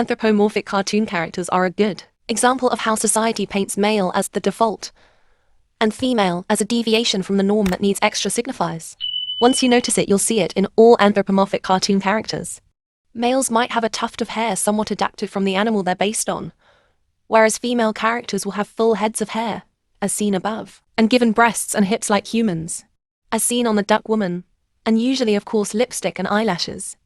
Anthropomorphic cartoon characters are a good example of how society paints male as the default and female as a deviation from the norm that needs extra signifiers. Once you notice it, you'll see it in all anthropomorphic cartoon characters. Males might have a tuft of hair somewhat adapted from the animal they're based on, whereas female characters will have full heads of hair, as seen above, and given breasts and hips like humans, as seen on the duck woman, and usually of course lipstick and eyelashes.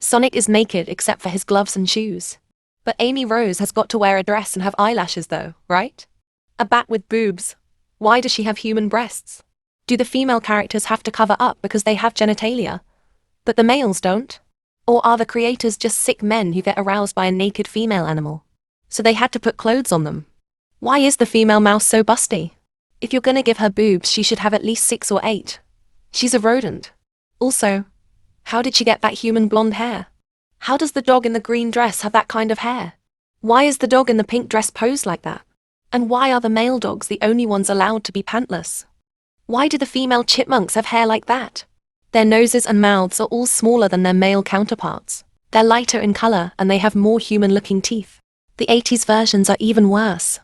Sonic is naked except for his gloves and shoes. But Amy Rose has got to wear a dress and have eyelashes though, right? A bat with boobs. Why does she have human breasts? Do the female characters have to cover up because they have genitalia, but the males don't? Or are the creators just sick men who get aroused by a naked female animal, so they had to put clothes on them? Why is the female mouse so busty? If you're gonna give her boobs, she should have at least 6 or 8. She's a rodent. Also, how did she get that human blonde hair? How does the dog in the green dress have that kind of hair? Why is the dog in the pink dress posed like that? And why are the male dogs the only ones allowed to be pantless? Why do the female chipmunks have hair like that? Their noses and mouths are all smaller than their male counterparts. They're lighter in color and they have more human-looking teeth. The 80s versions are even worse.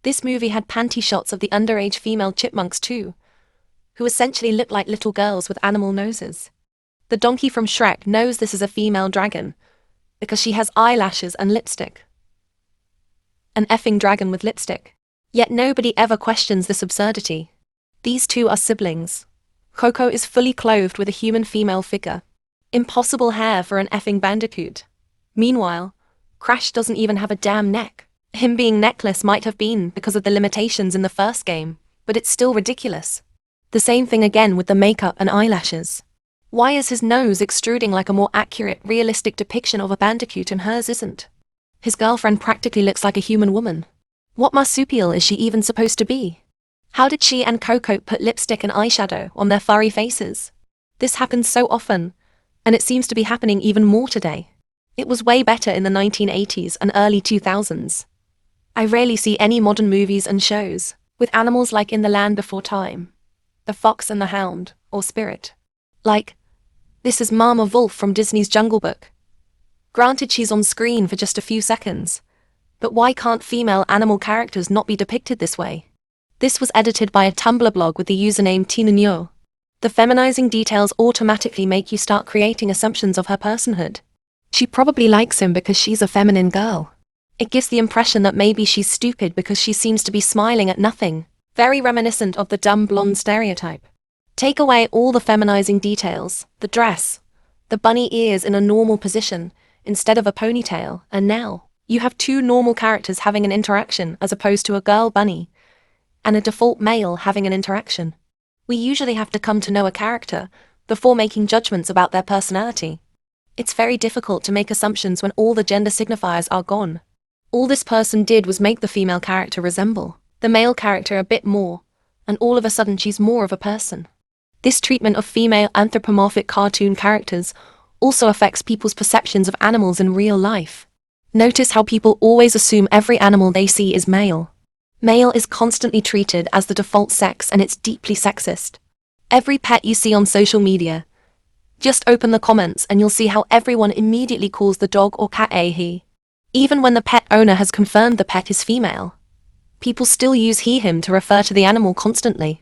This movie had panty shots of the underage female chipmunks too, who essentially look like little girls with animal noses. The donkey from Shrek knows this is a female dragon, because she has eyelashes and lipstick. An effing dragon with lipstick. Yet nobody ever questions this absurdity. These two are siblings. Coco is fully clothed with a human female figure. Impossible hair for an effing bandicoot. Meanwhile, Crash doesn't even have a damn neck. Him being neckless might have been because of the limitations in the first game, but it's still ridiculous. The same thing again with the makeup and eyelashes. Why is his nose extruding like a more accurate, realistic depiction of a bandicoot and hers isn't? His girlfriend practically looks like a human woman. What marsupial is she even supposed to be? How did she and Coco put lipstick and eyeshadow on their furry faces? This happens so often, and it seems to be happening even more today. It was way better in the 1980s and early 2000s. I rarely see any modern movies and shows with animals like In the Land Before Time, The Fox and the Hound, or Spirit. Like, this is Mama Wolf from Disney's Jungle Book. Granted, she's on screen for just a few seconds, but why can't female animal characters not be depicted this way? This was edited by a Tumblr blog with the username txzno. The feminizing details automatically make you start creating assumptions of her personhood. She probably likes him because she's a feminine girl. It gives the impression that maybe she's stupid because she seems to be smiling at nothing, very reminiscent of the dumb blonde stereotype. Take away all the feminizing details, the dress, the bunny ears in a normal position instead of a ponytail, and now you have two normal characters having an interaction as opposed to a girl bunny and a default male having an interaction. We usually have to come to know a character before making judgments about their personality. It's very difficult to make assumptions when all the gender signifiers are gone. All this person did was make the female character resemble the male character a bit more, and all of a sudden she's more of a person. This treatment of female anthropomorphic cartoon characters also affects people's perceptions of animals in real life. Notice how people always assume every animal they see is male. Male is constantly treated as the default sex, and it's deeply sexist. Every pet you see on social media, just open the comments and you'll see how everyone immediately calls the dog or cat a he. Even when the pet owner has confirmed the pet is female, people still use he/him to refer to the animal constantly.